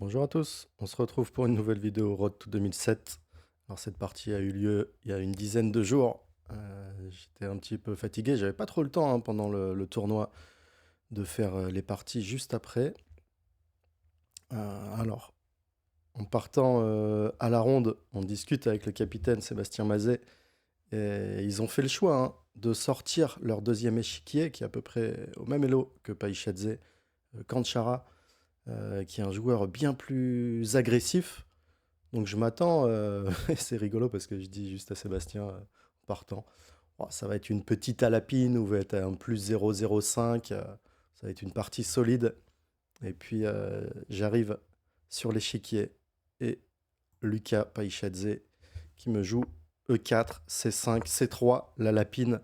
Bonjour à tous, on se retrouve pour une nouvelle vidéo Road to 2007. Alors cette partie a eu lieu il y a une dizaine de jours. J'étais un petit peu fatigué, j'avais pas trop le temps pendant le tournoi de faire les parties juste après. Alors, en partant à la ronde, on discute avec le capitaine Sébastien Mazet et ils ont fait le choix de sortir leur deuxième échiquier qui est à peu près au même elo que Païchadze, Kanchara, qui est un joueur bien plus agressif. Donc je m'attends, c'est rigolo parce que je dis juste à Sébastien en partant, oh, ça va être une petite alapine ou va être un plus 0,05, ça va être une partie solide. Et puis j'arrive sur l'échiquier et Lucas Païchadze qui me joue E4, C5, C3, la lapine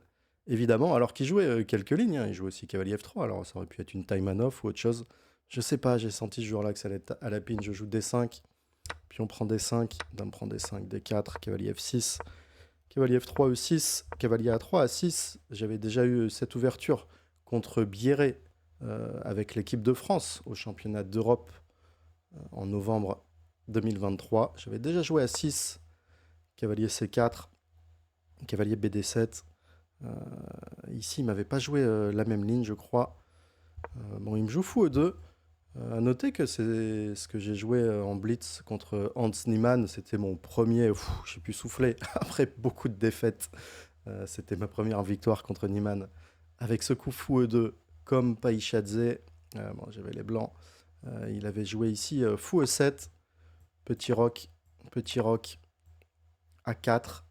évidemment, alors qu'il jouait quelques lignes, il jouait aussi cavalier F3, alors ça aurait pu être une time on off ou autre chose. Je sais pas, j'ai senti ce jour-là que ça allait être à lapine, je joue D5. Puis on prend D5, dame prend D5, D4, cavalier F6, cavalier F3, E6, cavalier A3, A6. J'avais déjà eu cette ouverture contre Bierret avec l'équipe de France au championnat d'Europe en novembre 2023. J'avais déjà joué A6, cavalier C4, cavalier BD7. Ici, il m'avait pas joué la même ligne, je crois. Bon, il me joue fou E2. À noter que c'est ce que j'ai joué en blitz contre Hans Niemann. C'était mon premier. J'ai pu souffler après beaucoup de défaites. C'était ma première victoire contre Niemann. Avec ce coup fou E2, comme Païchadze. Bon, j'avais les blancs. Il avait joué ici fou E7, petit roc A4.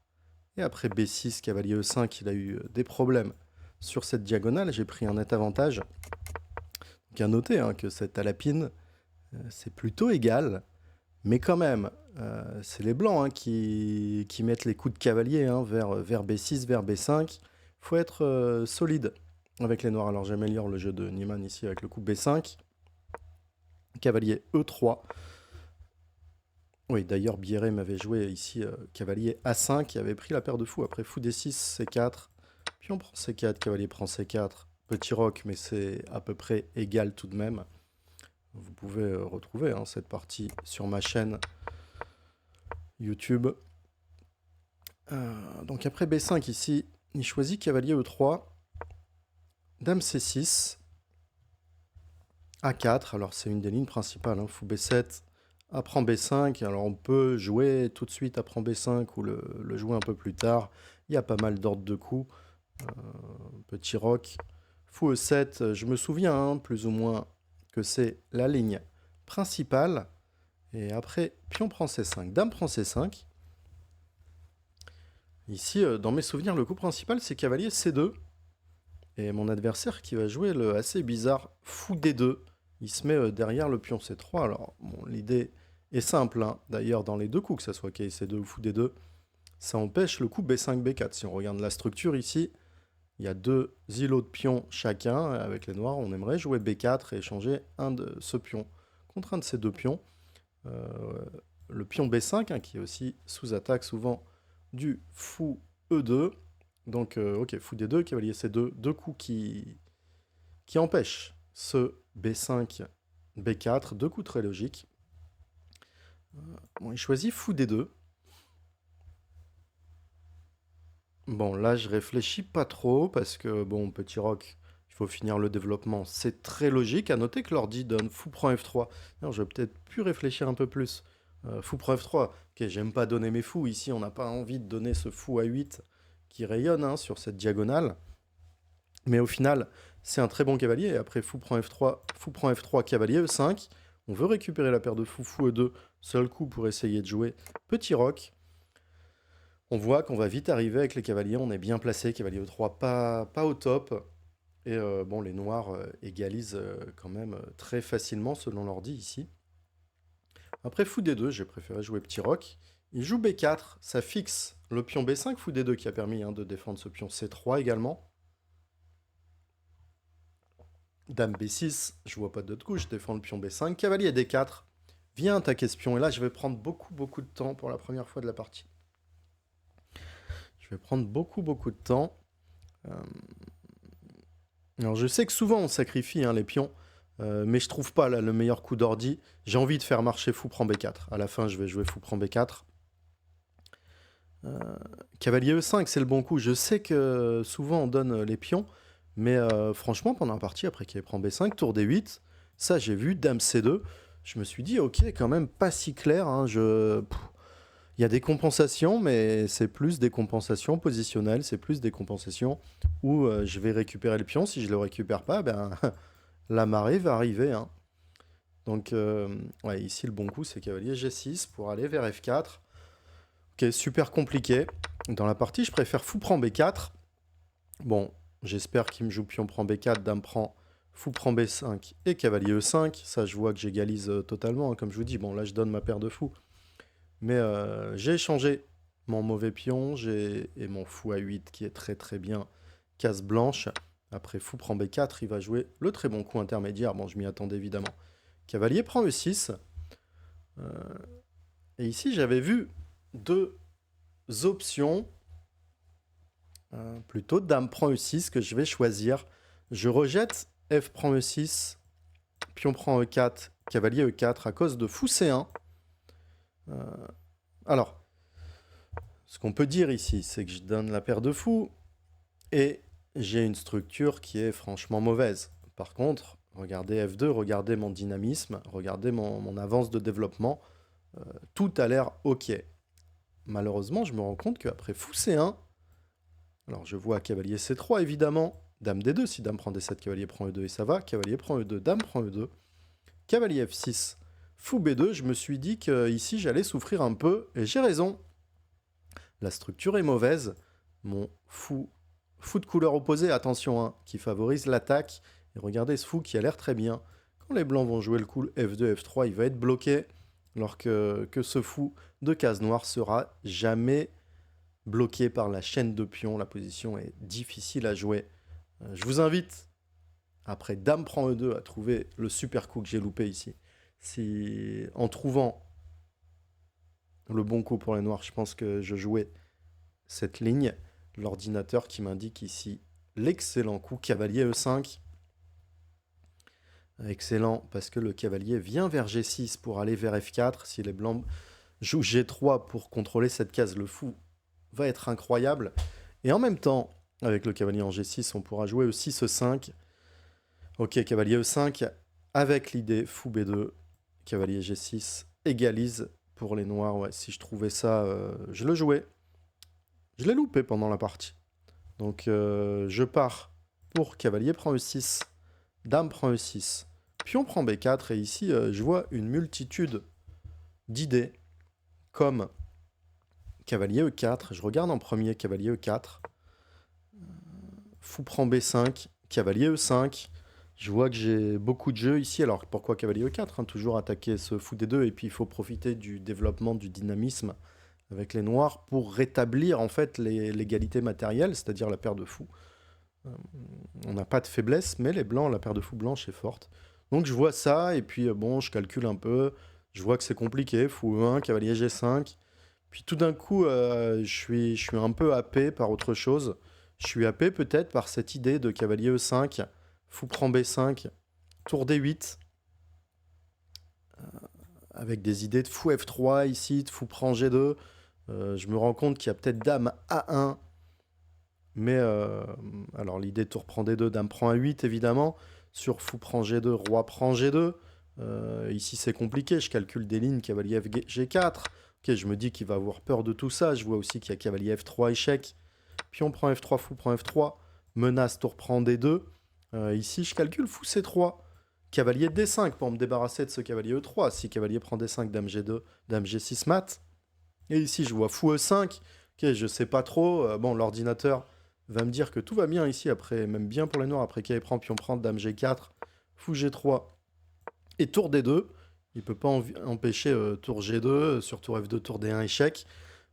Et après B6, cavalier E5, il a eu des problèmes sur cette diagonale. J'ai pris un net avantage. Donc à noter que cette alapine, c'est plutôt égal. Mais quand même, c'est les blancs qui mettent les coups de cavalier vers B6, vers B5. Il faut être solide avec les noirs. Alors j'améliore le jeu de Niemann ici avec le coup B5. Cavalier E3. Oui, d'ailleurs, Bierret m'avait joué ici cavalier A5, qui avait pris la paire de fous. Après fou D6, C4. Puis on prend C4, cavalier prend C4. Petit roc, mais c'est à peu près égal tout de même. Vous pouvez retrouver cette partie sur ma chaîne YouTube. Donc après B5 ici, il choisit cavalier E3, dame C6, A4, alors c'est une des lignes principales, fou B7, apprend B5, alors on peut jouer tout de suite apprend B5 ou le jouer un peu plus tard, il y a pas mal d'ordres de coups, petit roc, fou E7, je me souviens plus ou moins que c'est la ligne principale, et après pion prend C5, dame prend C5. Ici, dans mes souvenirs, le coup principal, c'est cavalier C2. Et mon adversaire qui va jouer le assez bizarre fou D2. Il se met derrière le pion C3. Alors, bon, l'idée est simple. D'ailleurs, dans les deux coups, que ce soit cavalier C2 ou fou D2, ça empêche le coup B5, B4. Si on regarde la structure ici, il y a deux îlots de pions chacun. Avec les noirs, on aimerait jouer B4 et échanger un de ce pion contre un de ces deux pions. Le pion B5, qui est aussi sous attaque souvent du fou E2. Donc, ok, fou D2, cavalier C2, deux coups qui empêchent ce B5, B4, deux coups très logiques. Bon, il choisit fou D2. Bon, là, je réfléchis pas trop parce que, bon, petit roc, il faut finir le développement. C'est très logique. À noter que l'ordi donne fou prend F3. Non, je vais peut-être plus réfléchir un peu plus. Fou prend F3. Ok, j'aime pas donner mes fous. Ici, on n'a pas envie de donner ce fou à 8 qui rayonne sur cette diagonale. Mais au final, c'est un très bon cavalier. Et après, fou prend F3, cavalier E5. On veut récupérer la paire de fou, fou E2. Seul coup pour essayer de jouer petit roc. On voit qu'on va vite arriver avec les cavaliers. On est bien placé. Cavalier E3, pas au top. Et bon, les noirs égalisent quand même très facilement selon l'ordi ici. Après fou D2, j'ai préféré jouer petit roc. Il joue B4, ça fixe le pion B5, fou D2 qui a permis de défendre ce pion C3 également. Dame B6, je vois pas d'autre coup, je défends le pion B5. Cavalier D4, viens attaquer ce pion. Et là, je vais prendre beaucoup de temps pour la première fois de la partie. Je vais prendre beaucoup de temps. Alors, je sais que souvent, on sacrifie les pions Mais je trouve pas là, le meilleur coup d'ordi. J'ai envie de faire marcher fou prend B4. À la fin, je vais jouer fou prend B4. Cavalier E5, c'est le bon coup. Je sais que souvent on donne les pions, mais franchement, pendant la partie, après qu'il prend B5, tour D8, ça j'ai vu, Dame C2, je me suis dit, ok, quand même pas si clair. Hein, il y a des compensations, mais c'est plus des compensations positionnelles, c'est plus des compensations où je vais récupérer le pion. Si je le récupère pas, ben, la marée va arriver. Hein. Donc, ouais, ici, le bon coup, c'est cavalier G6 pour aller vers F4. Ok, super compliqué. Dans la partie, je préfère fou prend B4. Bon, j'espère qu'il me joue pion prend B4, dame prend, fou prend B5 et cavalier E5. Ça, je vois que j'égalise totalement. Hein, comme je vous dis, bon, là, je donne ma paire de fous. Mais j'ai échangé mon mauvais pion et mon fou A8 qui est très très bien. Case blanche. Après fou prend B4, il va jouer le très bon coup intermédiaire. Bon, je m'y attendais évidemment. Cavalier prend E6. Et ici, j'avais vu deux options. Plutôt dame prend E6 que je vais choisir. Je rejette F prend E6, pion prend E4, cavalier E4 à cause de fou C1. Alors, ce qu'on peut dire ici, c'est que je donne la paire de fous et j'ai une structure qui est franchement mauvaise. Par contre, regardez F2, regardez mon dynamisme, regardez mon avance de développement. Tout a l'air OK. Malheureusement, je me rends compte qu'après fou C1, alors je vois cavalier C3 évidemment, dame D2, si dame prend D7, cavalier prend E2 et ça va, cavalier prend E2, dame prend E2, cavalier F6, fou B2, je me suis dit qu'ici j'allais souffrir un peu, et j'ai raison. La structure est mauvaise, mon fou de couleur opposée, attention, hein, qui favorise l'attaque, et regardez ce fou qui a l'air très bien. Quand les blancs vont jouer le coup F2, F3, il va être bloqué, alors que ce fou de case noire sera jamais bloqué par la chaîne de pions. La position est difficile à jouer. Je vous invite, après dame prend E2, à trouver le super coup que j'ai loupé ici. Si, en trouvant le bon coup pour les noirs, je pense que je jouais cette ligne. L'ordinateur qui m'indique ici l'excellent coup cavalier E5. Excellent, parce que le cavalier vient vers G6 pour aller vers F4. Si les blancs jouent G3 pour contrôler cette case, le fou va être incroyable. Et en même temps, avec le cavalier en G6, on pourra jouer E6, E5. Ok, cavalier E5, avec l'idée fou B2, cavalier G6, égalise pour les noirs. Ouais, si je trouvais ça, je le jouais. Je l'ai loupé pendant la partie. Donc je pars pour cavalier prend E6, dame prend E6, pion prend B4. Et ici, je vois une multitude d'idées, comme cavalier E4. Je regarde en premier cavalier E4. Fou prend B5, cavalier E5. Je vois que j'ai beaucoup de jeux ici. Alors pourquoi cavalier E4 hein, toujours attaquer ce fou D2 et puis il faut profiter du développement du dynamisme avec les noirs pour rétablir en fait l'égalité matérielle, c'est-à-dire la paire de fous. On n'a pas de faiblesse, mais les blancs, la paire de fous blanche est forte. Donc je vois ça et puis bon, je calcule un peu. Je vois que c'est compliqué. Fou E1, cavalier G5. Puis tout d'un coup, je suis un peu happé par autre chose. Je suis happé peut-être par cette idée de cavalier E5, fou prend B5, tour D8, avec des idées de fou F3 ici, de fou prend G2. Je me rends compte qu'il y a peut-être dame A1, mais alors l'idée tour prend D2, dame prend A8 évidemment, sur fou prend G2, roi prend G2. Ici c'est compliqué, je calcule des lignes, cavalier G4. Ok, je me dis qu'il va avoir peur de tout ça. Je vois aussi qu'il y a cavalier F3, échec. Pion prend F3, fou prend F3. Menace, tour prend D2. Ici, je calcule fou C3. Cavalier D5 pour me débarrasser de ce cavalier E3. Si cavalier prend D5, dame G2, dame G6 mat. Et ici, je vois fou E5. Ok, je sais pas trop. Bon, l'ordinateur va me dire que tout va bien ici. Après, même bien pour les noirs. Après qu'il prend, pion prend, dame G4, fou G3 et tour D2. Il ne peut pas empêcher tour G2, sur tour F2, tour D1, échec.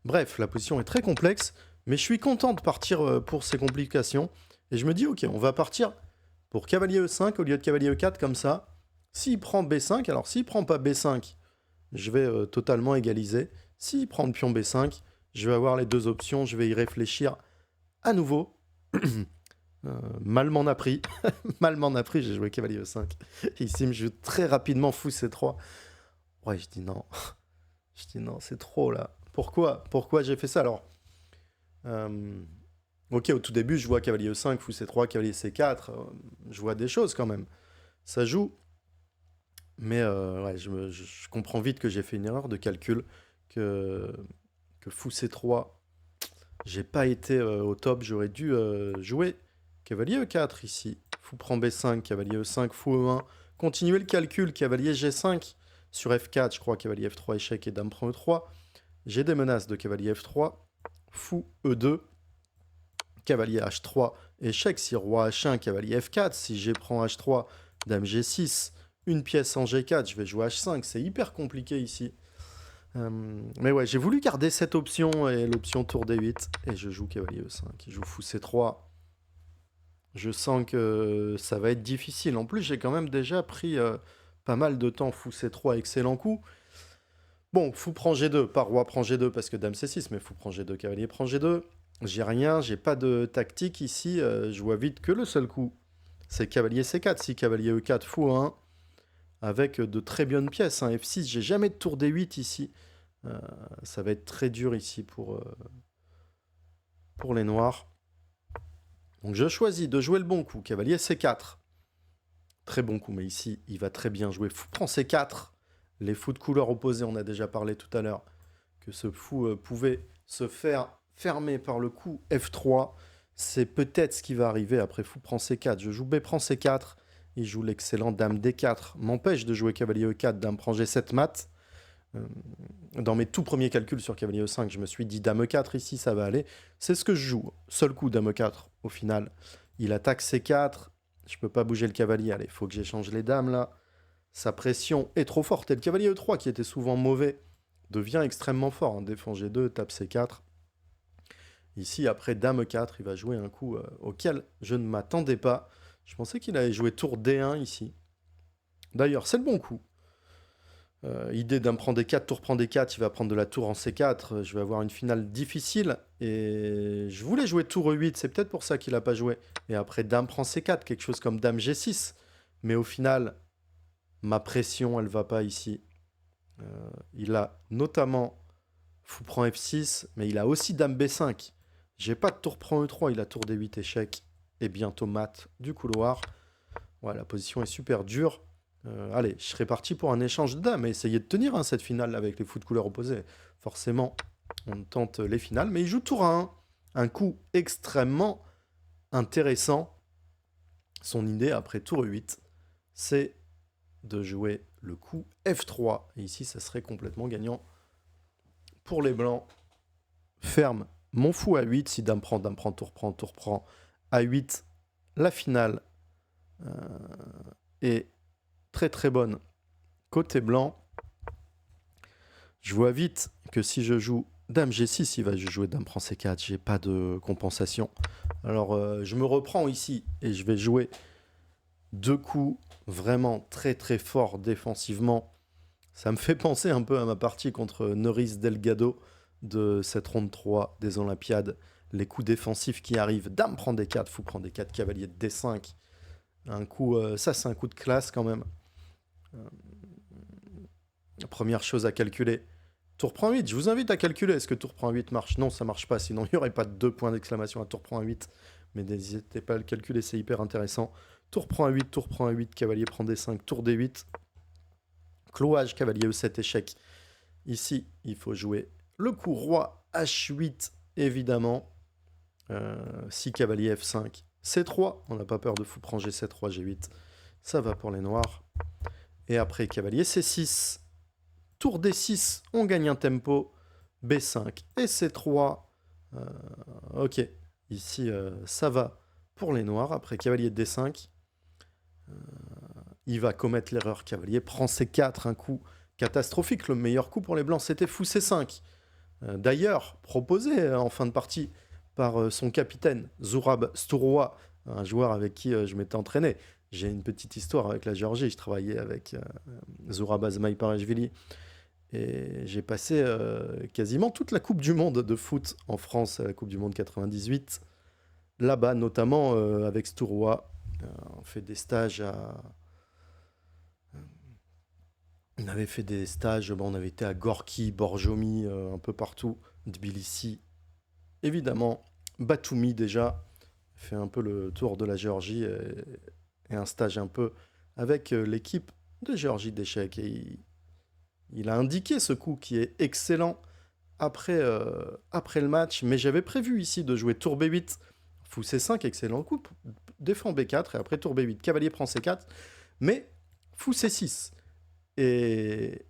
Bref, la position est très complexe, mais je suis content de partir pour ces complications. Et je me dis, ok, on va partir pour cavalier E5 au lieu de cavalier E4, comme ça. S'il prend B5, alors s'il prend pas B5, je vais totalement égaliser. S'il prend le pion B5, je vais avoir les deux options, je vais y réfléchir à nouveau. Mal m'en a pris. Mal m'en a pris, j'ai joué cavalier E5. Ici, il me joue très rapidement fou C3. Ouais, je dis non. Je dis non, c'est trop là. Pourquoi j'ai fait ça? Alors, ok, au tout début, je vois cavalier E5, fou C3, cavalier C4. Je vois des choses quand même. Ça joue. Mais ouais, je comprends vite que j'ai fait une erreur de calcul. Que, que fou C3, j'ai pas été au top. J'aurais dû jouer cavalier E4 ici. Fou prend B5, cavalier E5, fou E1. Continuer le calcul, cavalier G5 sur F4, je crois, cavalier F3 échec et dame prend E3. J'ai des menaces de cavalier F3, fou E2, cavalier H3, échec si roi H1, cavalier F4, si G prend H3, dame G6, une pièce en G4, je vais jouer H5, c'est hyper compliqué ici. Mais ouais, j'ai voulu garder cette option et l'option tour D8, et je joue cavalier E5, je joue fou C3. Je sens que ça va être difficile. En plus, j'ai quand même déjà pris pas mal de temps. Fou C3, excellent coup. Bon, fou prend G2, pas roi prend G2 parce que dame C6, mais fou prend G2, cavalier prend G2. J'ai rien, j'ai pas de tactique ici. Je vois vite que le seul coup, c'est cavalier C4. Si cavalier E4, fou 1, avec de très bonnes pièces. Hein. F6, j'ai jamais de tour D8 ici. Ça va être très dur ici pour les noirs. Donc je choisis de jouer le bon coup, cavalier C4. Très bon coup, mais ici, il va très bien jouer. Fou prend C4. Les fous de couleur opposée, on a déjà parlé tout à l'heure, que ce fou pouvait se faire fermer par le coup F3. C'est peut-être ce qui va arriver après fou prend C4. Je joue B prend C4. Il joue l'excellent dame D4. M'empêche de jouer cavalier E4, dame prend G7 mat. Dans mes tout premiers calculs sur cavalier E5, je me suis dit dame E4 ici, ça va aller. C'est ce que je joue. Seul coup dame E4 au final. Il attaque C4. Je peux pas bouger le cavalier. Allez, il faut que j'échange les dames là. Sa pression est trop forte. Et le cavalier E3, qui était souvent mauvais, devient extrêmement fort. Hein. Défend G2, tape C4. Ici, après dame E4, il va jouer un coup auquel je ne m'attendais pas. Je pensais qu'il allait jouer tour D1 ici. D'ailleurs, c'est le bon coup. Idée dame prend D4, tour prend D4, il va prendre de la tour en C4. Je vais avoir une finale difficile. Et je voulais jouer tour E8, c'est peut-être pour ça qu'il n'a pas joué. Et après dame prend C4, quelque chose comme dame G6. Mais au final, ma pression, elle va pas ici. Il a notamment fou prend F6, mais il a aussi dame B5. J'ai pas de tour prend E3, il a tour D8 échec. Et bientôt mat du couloir. Ouais, la position est super dure. Allez, je serais parti pour un échange de dames et essayer de tenir cette finale avec les fous de couleur opposés. Forcément, on tente les finales, mais il joue tour à 1. Un coup extrêmement intéressant. Son idée après tour 8, c'est de jouer le coup F3. Et ici, ça serait complètement gagnant pour les blancs. Ferme mon fou à 8. Si dame prend, tour prend. À 8, la finale est très très bonne côté blanc. Je vois vite que si je joue dame G6, il va jouer dame prend C4. J'ai pas de compensation. Alors je me reprends ici et je vais jouer deux coups vraiment très très forts défensivement. Ça me fait penser un peu à ma partie contre Norris Delgado de cette ronde 3 des Olympiades. Les coups défensifs qui arrivent. Dame prend D4, fou prend D4, cavalier de D5. Un coup, ça c'est un coup de classe quand même. Première chose à calculer. Tour prend 8, je vous invite à calculer. Est-ce que tour prend 8 marche? Non, ça marche pas, sinon il n'y aurait pas de 2 points d'exclamation à tour prend 8. Mais n'hésitez pas à le calculer, c'est hyper intéressant. Tour prend 8, cavalier prend D5, tour D8. Clouage, cavalier E7, échec. Ici, il faut jouer le coup roi H8, évidemment. Si cavalier F5, C3. On n'a pas peur de fou prend G7, roi G8. Ça va pour les noirs. Et après, cavalier C6. Tour D6, on gagne un tempo. B5 et C3. Ok, ici, ça va pour les noirs. Après, cavalier D5. Il va commettre l'erreur. Cavalier prend C4, un coup catastrophique. Le meilleur coup pour les blancs, c'était fou C5. D'ailleurs, proposé en fin de partie par son capitaine, Zurab Stouroua, un joueur avec qui je m'étais entraîné. J'ai une petite histoire avec la Géorgie. Je travaillais avec Zurab Azmaïparashvili. Et j'ai passé quasiment toute la Coupe du Monde de foot en France, la Coupe du Monde 98. là-bas, notamment avec Stourois. On fait des stages à... On avait fait des stages, bon, on avait été à Gorki, Borjomi, un peu partout, Tbilissi, évidemment, Batumi déjà, fait un peu le tour de la Géorgie et un stage un peu avec l'équipe de Géorgie d'échecs. Et il a indiqué ce coup qui est excellent après le match, mais j'avais prévu ici de jouer tour B8, fou C5, excellent coup, défend B4 et après tour B8, cavalier prend C4, mais fou C6. Et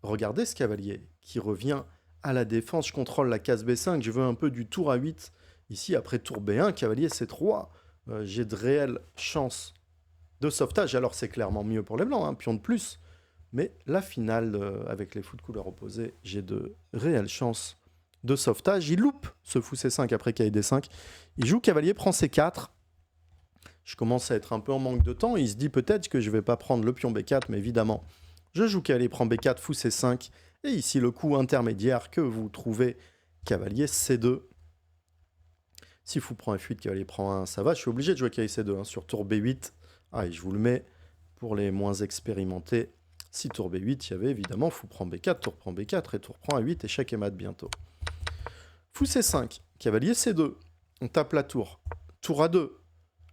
regardez ce cavalier qui revient à la défense. Je contrôle la case B5. Je veux un peu du tour A8. Ici, après tour B1, cavalier C3. J'ai de réelles chances de sauvetage. Alors, c'est clairement mieux pour les blancs, hein, pion de plus. Mais la finale, avec les fous de couleur opposée, j'ai de réelles chances de sauvetage. Il loupe ce fou C5 après cavalier D5. Il joue cavalier prend C4. Je commence à être un peu en manque de temps. Il se dit peut-être que je ne vais pas prendre le pion B4, mais évidemment, je joue cavalier prend B4, fou C5. Et ici, le coup intermédiaire que vous trouvez, cavalier C2. Si fou prend F8, cavalier prend 1, ça va. Je suis obligé de jouer cavalier C2 hein, sur tour B8. Ah, et je vous le mets pour les moins expérimentés. Si tour B8, il y avait évidemment fou prend B4, tour prend B4 et tour prend A8, échec et mat bientôt. Fou C5, cavalier C2. On tape la tour. Tour A2,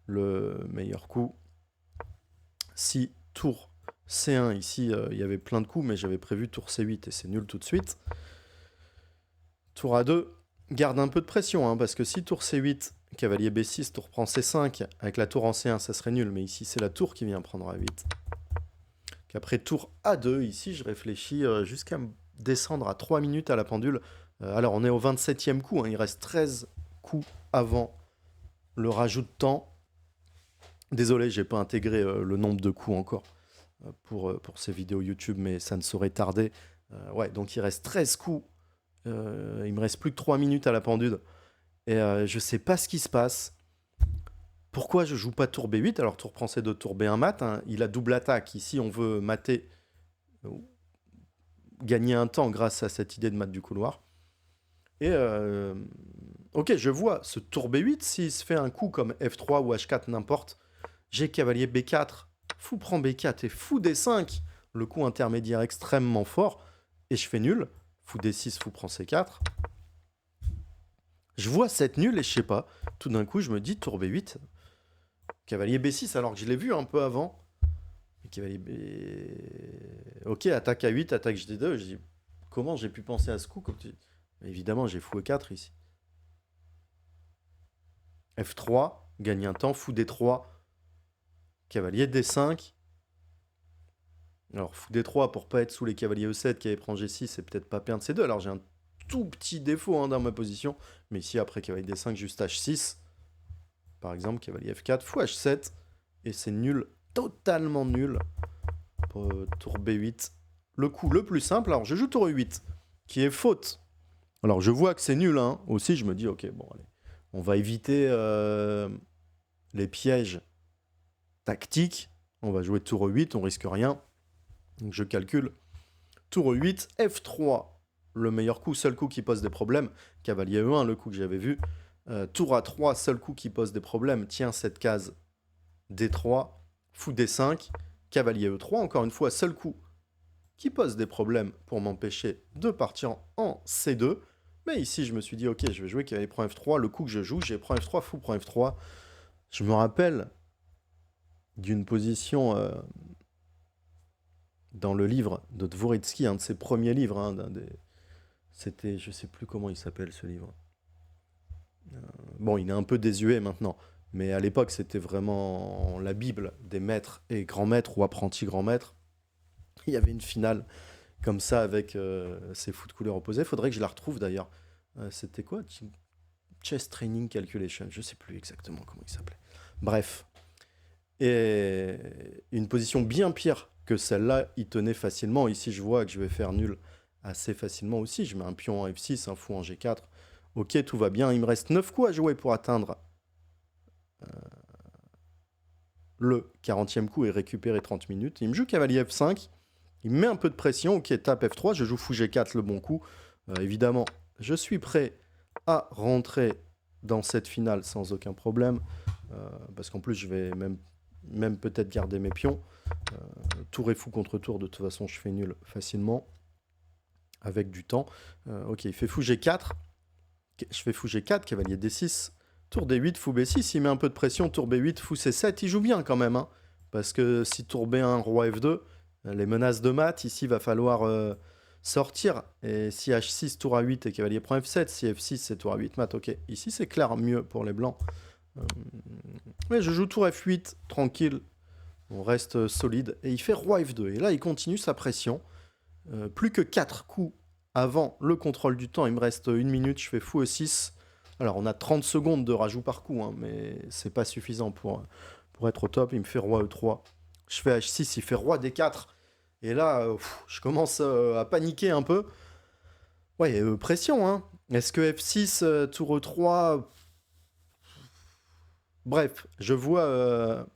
le meilleur coup. Si tour C1, ici, il y avait plein de coups, mais j'avais prévu tour C8 et c'est nul tout de suite. Tour A2, garde un peu de pression, hein, parce que si tour C8, cavalier B6, tour prend C5, avec la tour en C1, ça serait nul, mais ici, c'est la tour qui vient prendre A8. Qu'après tour A2, ici, je réfléchis jusqu'à descendre à 3 minutes à la pendule. Alors, on est au 27e coup, hein, il reste 13 coups avant le rajout de temps. Désolé, j'ai pas intégré le nombre de coups encore pour ces vidéos YouTube, mais ça ne saurait tarder. Ouais, donc il reste 13 coups. Il me reste plus que 3 minutes à la pendule. Et je sais pas ce qui se passe. Pourquoi je joue pas tour B8 alors tour prend C2, tour B1 mat. Hein, il a double attaque. Ici, on veut mater, gagner un temps grâce à cette idée de mat du couloir. Et ok, je vois ce tour B8. S'il se fait un coup comme F3 ou H4, n'importe. J'ai cavalier B4, fou prend B4 et fou D5, le coup intermédiaire extrêmement fort, et je fais nul, fou D6, fou prend C4. Je vois cette nulle et je sais pas, tout d'un coup je me dis tour B8, cavalier B6 alors que je l'ai vu un peu avant. Cavalier B... Ok, attaque A8, attaque GD2, je dis comment j'ai pu penser à ce coup comme tu... Évidemment j'ai fou E4 ici. F3, gagne un temps, fou D3, cavalier D5. Alors, fou D3 pour pas être sous les cavaliers E7, cavalier prend G6, c'est peut-être pas perdre C2. Alors, j'ai un tout petit défaut hein, dans ma position. Mais ici, après cavalier D5, juste H6. Par exemple, cavalier F4, fou H7. Et c'est nul, totalement nul. Pour tour B8. Le coup le plus simple, alors je joue tour E8, qui est faute. Alors, je vois que c'est nul. Hein. Aussi, je me dis, ok, bon, allez. On va éviter les pièges tactiques. On va jouer tour E8, on risque rien. Donc je calcule. Tour E8, F3, le meilleur coup, seul coup qui pose des problèmes. Cavalier E1, le coup que j'avais vu. Tour A3, seul coup qui pose des problèmes. Tiens, cette case D3, fou D5, cavalier E3, encore une fois, seul coup qui pose des problèmes pour m'empêcher de partir en C2. Mais ici, je me suis dit, ok, je vais jouer cavalier prend F3. Le coup que je joue, j'ai prend F3, fou prend F3. Je me rappelle d'une position... dans le livre de Dvoritsky, un de ses premiers livres, hein, c'était, je sais plus comment il s'appelle ce livre. Bon, il est un peu désuet maintenant, mais à l'époque c'était vraiment la Bible des maîtres et grands maîtres ou apprentis grands maîtres. Il y avait une finale comme ça avec ces fous de couleur opposée. Il faudrait que je la retrouve d'ailleurs. C'était quoi? Chess Training Calculation, je sais plus exactement comment il s'appelait. Bref. Et une position bien pire que celle-là, il tenait facilement. Ici, je vois que je vais faire nul assez facilement aussi. Je mets un pion en F6, un fou en G4. Ok, tout va bien. Il me reste 9 coups à jouer pour atteindre le 40e coup et récupérer 30 minutes. Il me joue cavalier F5. Il me met un peu de pression. Ok, tape F3. Je joue fou G4, le bon coup. Évidemment, je suis prêt à rentrer dans cette finale sans aucun problème. Parce qu'en plus, je vais même peut-être garder mes pions. Tour et fou contre tour, de toute façon, je fais nul facilement. Avec du temps. Ok, il fait fou G4. Je fais fou G4, cavalier D6. Tour D8, fou B6. Il met un peu de pression. Tour B8, fou C7. Il joue bien quand même. Hein, parce que si tour B1, roi F2, les menaces de mat, ici, va falloir sortir. Et si H6, tour A8 et cavalier prend F7. Si F6, c'est tour A8, mat. Ok, ici, c'est clair, mieux pour les blancs. Mais je joue tour F8, tranquille. On reste solide. Et il fait roi F2. Et là, il continue sa pression. Plus que 4 coups avant le contrôle du temps. Il me reste 1 minute. Je fais fou E6. Alors, on a 30 secondes de rajout par coup. Hein, mais c'est pas suffisant pour être au top. Il me fait roi E3. Je fais H6. Il fait roi D4. Et là, je commence à paniquer un peu. Ouais, pression. Hein. Est-ce que F6, tour E3... Bref, je vois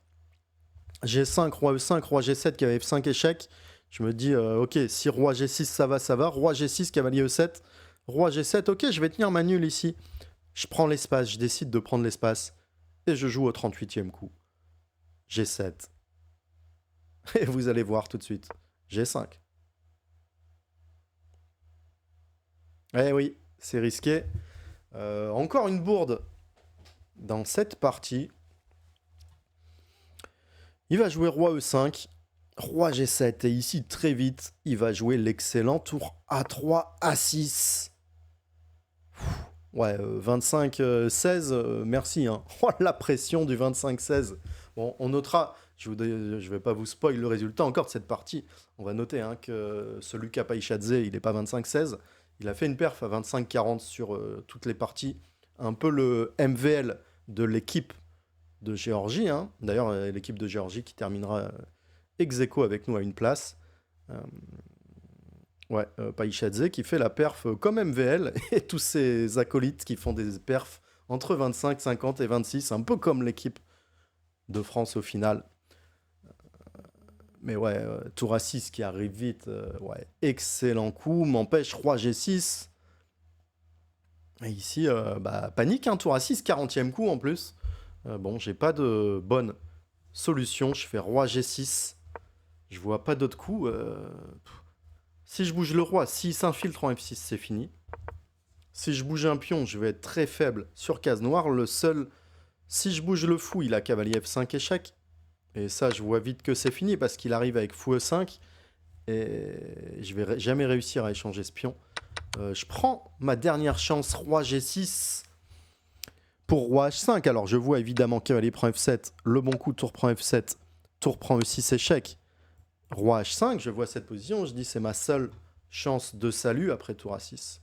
G5, roi E5, roi G7, qui avait F5 échec. Je me dis, ok, si roi G6, ça va, ça va. Roi G6, cavalier E7. Roi G7, ok, je vais tenir ma nulle ici. Je prends l'espace, je décide de prendre l'espace. Et je joue au 38e coup. G7. Et vous allez voir tout de suite. G5. Eh oui, c'est risqué. Encore une bourde dans cette partie. Il va jouer roi E5, roi G7. Et ici, très vite, il va jouer l'excellent tour A3, A6. Ouais, 25-16, merci. Hein. Oh, la pression du 25-16. Bon, on notera, je ne vais pas vous spoil le résultat encore de cette partie. On va noter hein, que ce Luca Païchadze, il n'est pas 25-16. Il a fait une perf à 25-40 sur toutes les parties. Un peu le MVL de l'équipe de Géorgie. Hein. D'ailleurs, l'équipe de Géorgie qui terminera ex aequo avec nous à une place. Ouais, Païchadze qui fait la perf comme MVL et tous ses acolytes qui font des perfs entre 25, 50 et 26, un peu comme l'équipe de France au final. Mais ouais, tour A6 qui arrive vite, ouais, excellent coup, m'empêche roi G6. Et ici, panique, hein, tour A6, 40e coup en plus. Bon, j'ai pas de bonne solution, je fais roi G6. Je vois pas d'autre coup. Si je bouge le roi, s'il s'infiltre en F6, c'est fini. Si je bouge un pion, je vais être très faible sur case noire. Le seul... Si je bouge le fou, il a cavalier F5 échec. Et ça, je vois vite que c'est fini parce qu'il arrive avec fou E5. Et je vais jamais réussir à échanger ce pion. Je prends ma dernière chance, roi G6 pour roi H5. Alors, je vois évidemment cavalier prend F7. Le bon coup, tour prend F7. Tour prend E6 échec. Roi H5, je vois cette position. Je dis c'est ma seule chance de salut après tour A6.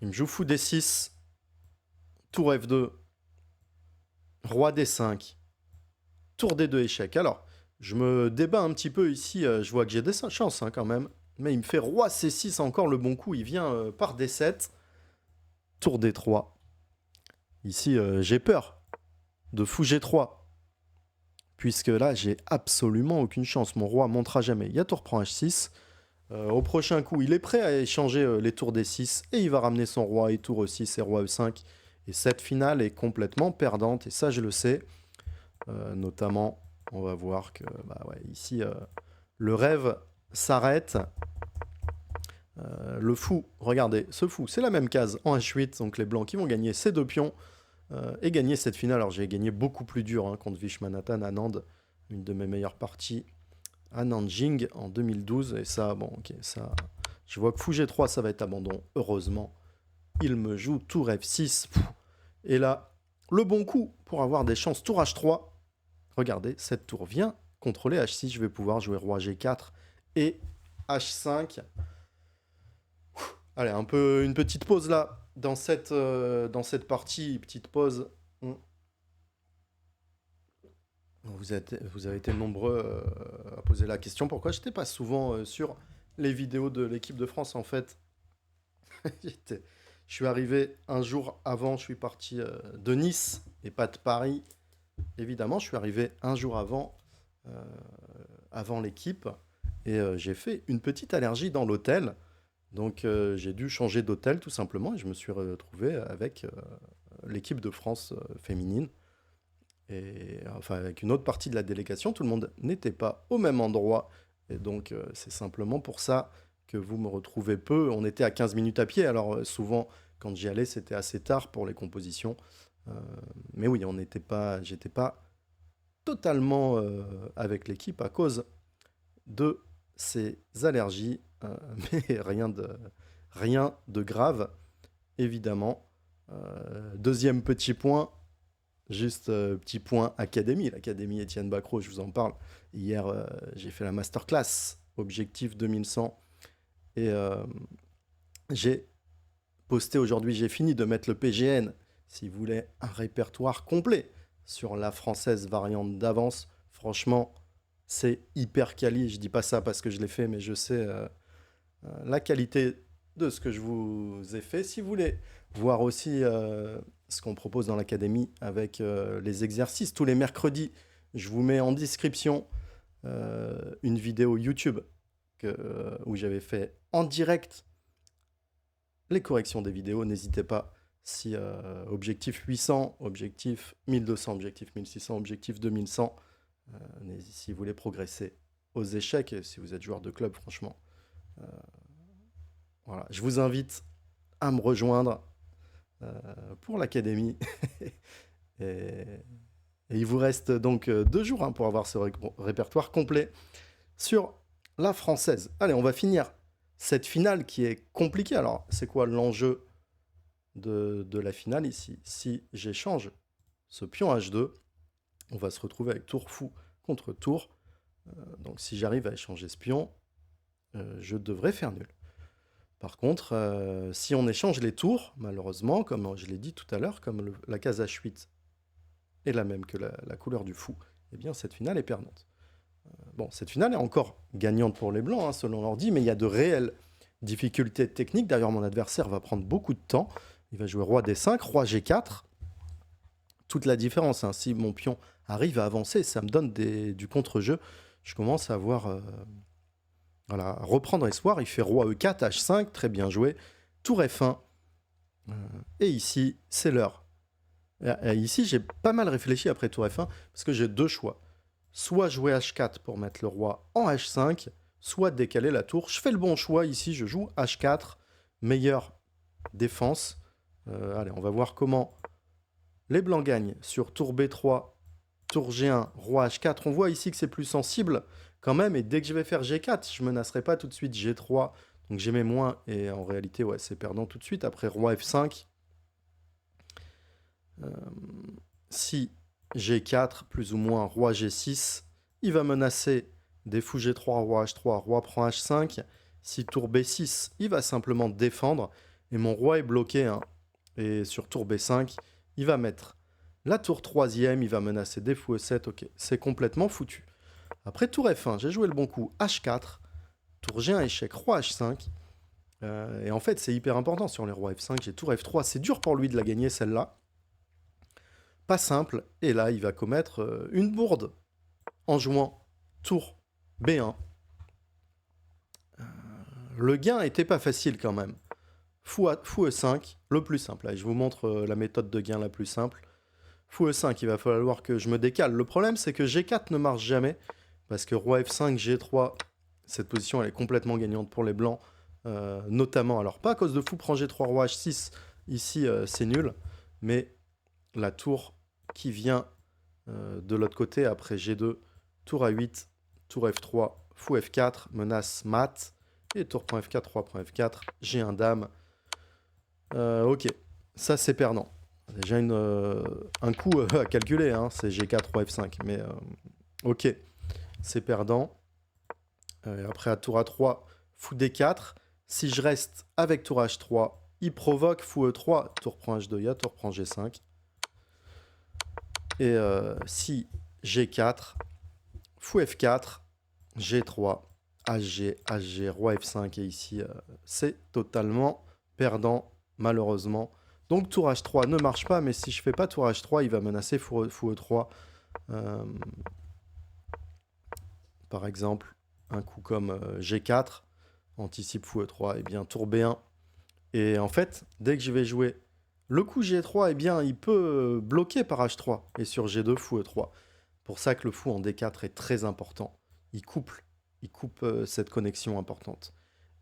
Il me joue fou D6, tour F2, roi D5, tour D2 échec. Alors, je me débat un petit peu ici, je vois que j'ai des chances hein, quand même, mais il me fait roi C6 encore le bon coup, il vient par D7, tour D3. Ici, j'ai peur de fou G3, puisque là, j'ai absolument aucune chance, mon roi montera jamais. Il y a tour prend H6. Au prochain coup, il est prêt à échanger les tours D6 et il va ramener son roi et tour E6 et roi E5. Et cette finale est complètement perdante et ça, je le sais. Notamment, on va voir que ici, le rêve s'arrête. Le fou, regardez, ce fou, c'est la même case en H8. Donc les blancs qui vont gagner ces 2 pions et gagner cette finale. Alors j'ai gagné beaucoup plus dur hein, contre Vishwanathan Anand, une de mes meilleures parties à Nanjing en 2012. Et ça, bon, ok, ça... Je vois que fou G3, ça va être abandon. Heureusement, il me joue tour F6. Et là, le bon coup pour avoir des chances tour H3. Regardez, cette tour vient contrôler H6. Je vais pouvoir jouer roi G4 et H5. Allez, un peu une petite pause là. Dans cette partie, petite pause. Vous avez été nombreux à poser la question pourquoi je n'étais pas souvent sur les vidéos de l'équipe de France en fait. Je suis arrivé un jour avant, je suis parti de Nice et pas de Paris. Évidemment, je suis arrivé un jour avant l'équipe et j'ai fait une petite allergie dans l'hôtel. Donc j'ai dû changer d'hôtel tout simplement et je me suis retrouvé avec l'équipe de France féminine et enfin avec une autre partie de la délégation. Tout le monde n'était pas au même endroit et donc c'est simplement pour ça que vous me retrouvez peu. On était à 15 minutes à pied, alors souvent quand j'y allais c'était assez tard pour les compositions. Euh, mais oui, j'étais pas totalement avec l'équipe à cause de ces allergies, mais rien de grave, évidemment. Deuxième petit point, juste petit point académie. L'académie Étienne Bacrot, je vous en parle. Hier, j'ai fait la masterclass Objectif 2100 et j'ai posté aujourd'hui, j'ai fini de mettre le PGN, si vous voulez, un répertoire complet sur la française variante d'avance. Franchement, c'est hyper quali. Je dis pas ça parce que je l'ai fait, mais je sais la qualité de ce que je vous ai fait. Si vous voulez voir aussi ce qu'on propose dans l'académie avec les exercices tous les mercredis, je vous mets en description une vidéo YouTube où j'avais fait en direct les corrections des vidéos. N'hésitez pas, si objectif 800, objectif 1200, objectif 1600, objectif 2100, si vous voulez progresser aux échecs, et si vous êtes joueur de club, franchement, voilà, je vous invite à me rejoindre pour l'académie. et, et il vous reste donc 2 jours pour avoir ce répertoire complet sur la française. Allez, on va finir cette finale qui est compliquée. Alors, c'est quoi l'enjeu de la finale ici? Si j'échange ce pion H2, on va se retrouver avec tour fou contre tour. Donc, si j'arrive à échanger ce pion, je devrais faire nul. Par contre, si on échange les tours, malheureusement, comme je l'ai dit tout à l'heure, comme la case H8 est la même que la couleur du fou, eh bien cette finale est perdante. Bon, cette finale est encore gagnante pour les blancs, hein, selon l'ordi, mais il y a de réelles difficultés techniques. D'ailleurs, mon adversaire va prendre beaucoup de temps. Il va jouer roi D5, roi G4. Toute la différence, hein, si mon pion arrive à avancer, ça me donne du contre-jeu. Je commence à avoir... voilà, reprendre espoir, il fait roi E4, H5, très bien joué. Tour F1. Et ici, c'est l'heure. Ici, j'ai pas mal réfléchi après tour F1, parce que j'ai 2 choix. Soit jouer H4 pour mettre le roi en H5, soit décaler la tour. Je fais le bon choix ici, je joue H4, meilleure défense. Allez, on va voir comment les blancs gagnent sur tour B3, tour G1, roi H4. On voit ici que c'est plus sensible quand même, et dès que je vais faire G4, je ne menacerai pas tout de suite G3, donc j'ai mes moins, et en réalité, ouais, c'est perdant tout de suite. Après roi F5, si G4, plus ou moins roi G6, il va menacer des fous G3, roi H3, roi prend H5. Si tour B6, il va simplement défendre, et mon roi est bloqué, hein. Et sur tour B5, il va mettre la tour 3e, il va menacer des fous E7, ok, c'est complètement foutu. Après tour F1, j'ai joué le bon coup, H4, tour G1 échec, roi H5, et en fait c'est hyper important sur les rois F5, j'ai tour F3, c'est dur pour lui de la gagner celle-là, pas simple, et là il va commettre une bourde en jouant tour B1. Le gain était pas facile quand même. Fou E5, le plus simple. Allez, je vous montre la méthode de gain la plus simple. Fou E5, il va falloir que je me décale. Le problème, c'est que G4 ne marche jamais, parce que roi F5, G3, cette position, elle est complètement gagnante pour les blancs, notamment, alors pas à cause de fou prend G3, roi H6, ici, c'est nul, mais la tour qui vient de l'autre côté, après G2, tour A8, tour F3, fou F4, menace mat, et tour.F4, roi.F4, G1 dame. Ok, ça c'est perdant. Déjà un coup à calculer, hein, c'est G4, roi F5, mais ok, c'est perdant. Après à tour A3, fou D4. Si je reste avec tour H3, il provoque fou E3, tour prend H2, il y a tour prend G5. Et si G4, fou F4, G3, HG, HG, roi F5, et ici, c'est totalement perdant, malheureusement. Donc tour H3 ne marche pas, mais si je fais pas tour H3, il va menacer fou E3. Par exemple, un coup comme G4, anticipe fou E3, et bien tour B1. Et en fait, dès que je vais jouer le coup G3, eh bien, il peut bloquer par H3. Et sur G2, fou E3. Pour ça que le fou en D4 est très important. Il coupe cette connexion importante.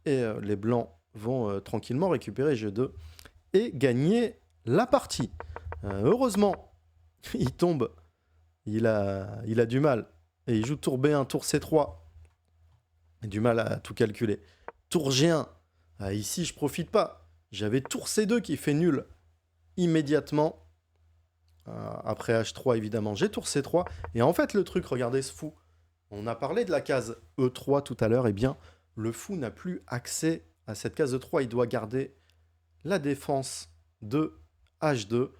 Et les blancs vont tranquillement récupérer G2 et gagner la partie. Heureusement, il tombe, il a du mal. Et il joue tour B1, tour C3. Il a du mal à tout calculer. Tour G1, ici je profite pas. J'avais tour C2 qui fait nul immédiatement. Après H3 évidemment, j'ai tour C3. Et en fait le truc, regardez ce fou. On a parlé de la case E3 tout à l'heure. Eh bien, le fou n'a plus accès à cette case E3. Il doit garder la défense de H2.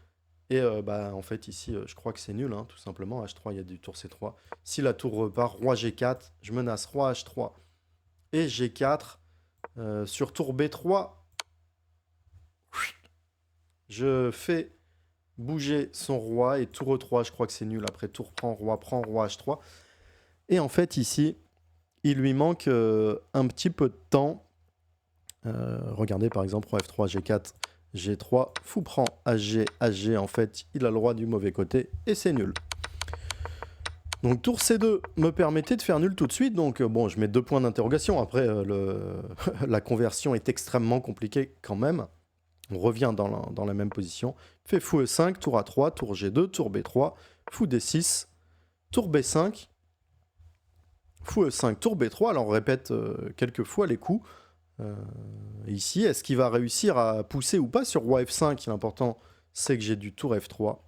Et en fait, ici, je crois que c'est nul, hein, tout simplement. H3, il y a du tour C3. Si la tour repart, roi G4, je menace roi H3 et G4. Sur tour B3, je fais bouger son roi. Et tour E3, je crois que c'est nul. Après, tour prend roi H3. Et en fait, ici, il lui manque un petit peu de temps. Regardez, par exemple, roi F3, G4, G3, fou prend HG, HG, en fait, il a le roi du mauvais côté, et c'est nul. Donc tour C2 me permettait de faire nul tout de suite, donc bon, je mets 2 points d'interrogation. Après, la conversion est extrêmement compliquée quand même. On revient dans la même position. Fait fou E5, tour A3, tour G2, tour B3, fou D6, tour B5, fou E5, tour B3. Alors on répète quelques fois les coups. Ici, est-ce qu'il va réussir à pousser ou pas sur roi F5? L'important, c'est que j'ai du tour F3.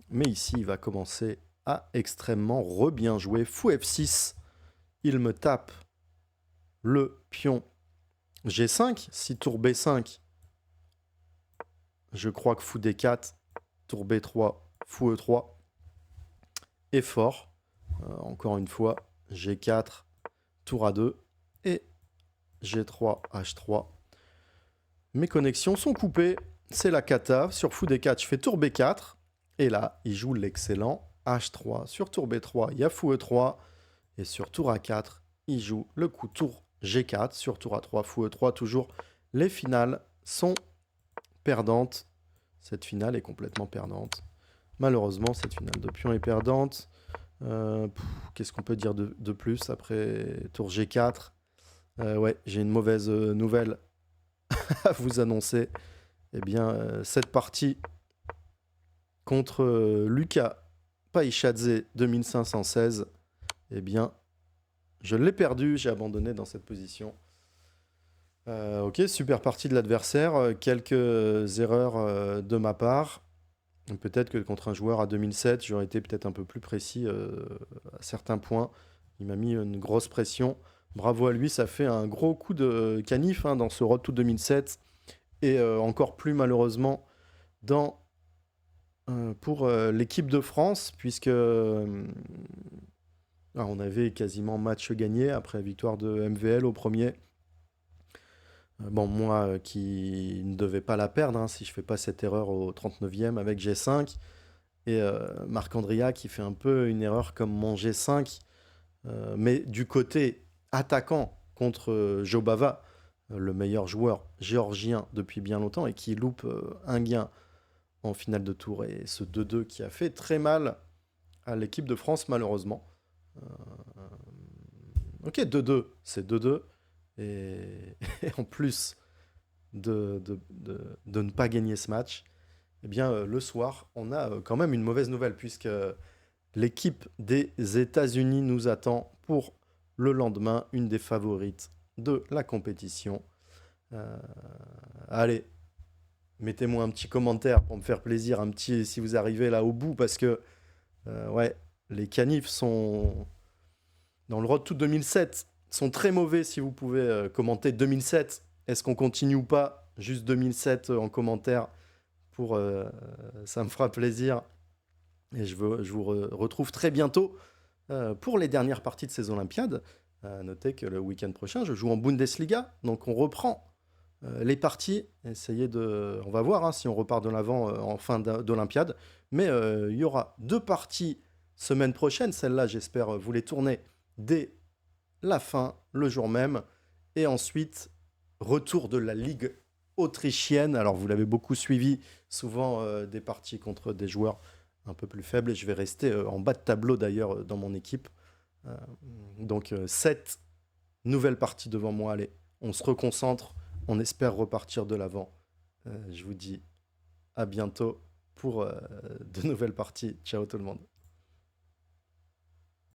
Mais ici, il va commencer à extrêmement bien jouer. Fou F6, il me tape le pion G5. Si tour B5, je crois que fou D4, tour B3, fou E3 est fort. Encore une fois, G4, tour A2 et G3, H3. Mes connexions sont coupées, c'est la cata. Sur fou D4, je fais tour B4. Et là, il joue l'excellent H3. Sur tour B3, il y a fou E3. Et sur tour A4, il joue le coup tour G4. Sur tour A3, fou E3. Toujours, les finales sont perdantes. Cette finale est complètement perdante. Malheureusement, cette finale de pion est perdante. Qu'est-ce qu'on peut dire de plus après tour G4? Ouais, j'ai une mauvaise nouvelle à vous annoncer. Eh bien, cette partie contre Luca Paishadze 2516, eh bien, je l'ai perdu, j'ai abandonné dans cette position. Ok, super partie de l'adversaire, quelques erreurs de ma part. Peut-être que contre un joueur à 2007, j'aurais été peut-être un peu plus précis à certains points. Il m'a mis une grosse pression. Bravo à lui, ça fait un gros coup de canif dans ce Road to 2007. Et encore plus malheureusement pour l'équipe de France, puisque on avait quasiment match gagné après la victoire de MVL au premier. Bon, moi qui ne devais pas la perdre, si je fais pas cette erreur au 39e avec G5. Et Marc-Andrea qui fait un peu une erreur comme mon G5, mais du côté attaquant contre Jobava, le meilleur joueur géorgien depuis bien longtemps, et qui loupe un gain en finale de tour. Et ce 2-2 qui a fait très mal à l'équipe de France, malheureusement. Ok, 2-2, c'est 2-2. Et en plus de ne pas gagner ce match, eh bien, le soir, on a quand même une mauvaise nouvelle, puisque l'équipe des États-Unis nous attend pour le lendemain, une des favorites de la compétition. Allez, mettez-moi un petit commentaire pour me faire plaisir, un petit si vous arrivez là au bout, parce que ouais, les canifs sont dans le Road to 2007 sont très mauvais. Si vous pouvez commenter 2007, est-ce qu'on continue ou pas? Juste 2007 en commentaire, ça me fera plaisir. Et je vous retrouve très bientôt pour les dernières parties de ces Olympiades. Notez que le week-end prochain, je joue en Bundesliga, donc on reprend les parties. On va voir si on repart de l'avant en fin d'Olympiade. Mais il y aura 2 parties semaine prochaine. Celle-là, j'espère vous les tourner dès la fin, le jour même. Et ensuite, retour de la Ligue autrichienne. Alors, vous l'avez beaucoup suivi, souvent des parties contre des joueurs un peu plus faibles. Et je vais rester en bas de tableau d'ailleurs dans mon équipe. Euh, donc, 7 nouvelles parties devant moi. Allez, on se reconcentre. On espère repartir de l'avant. Je vous dis à bientôt pour de nouvelles parties. Ciao tout le monde.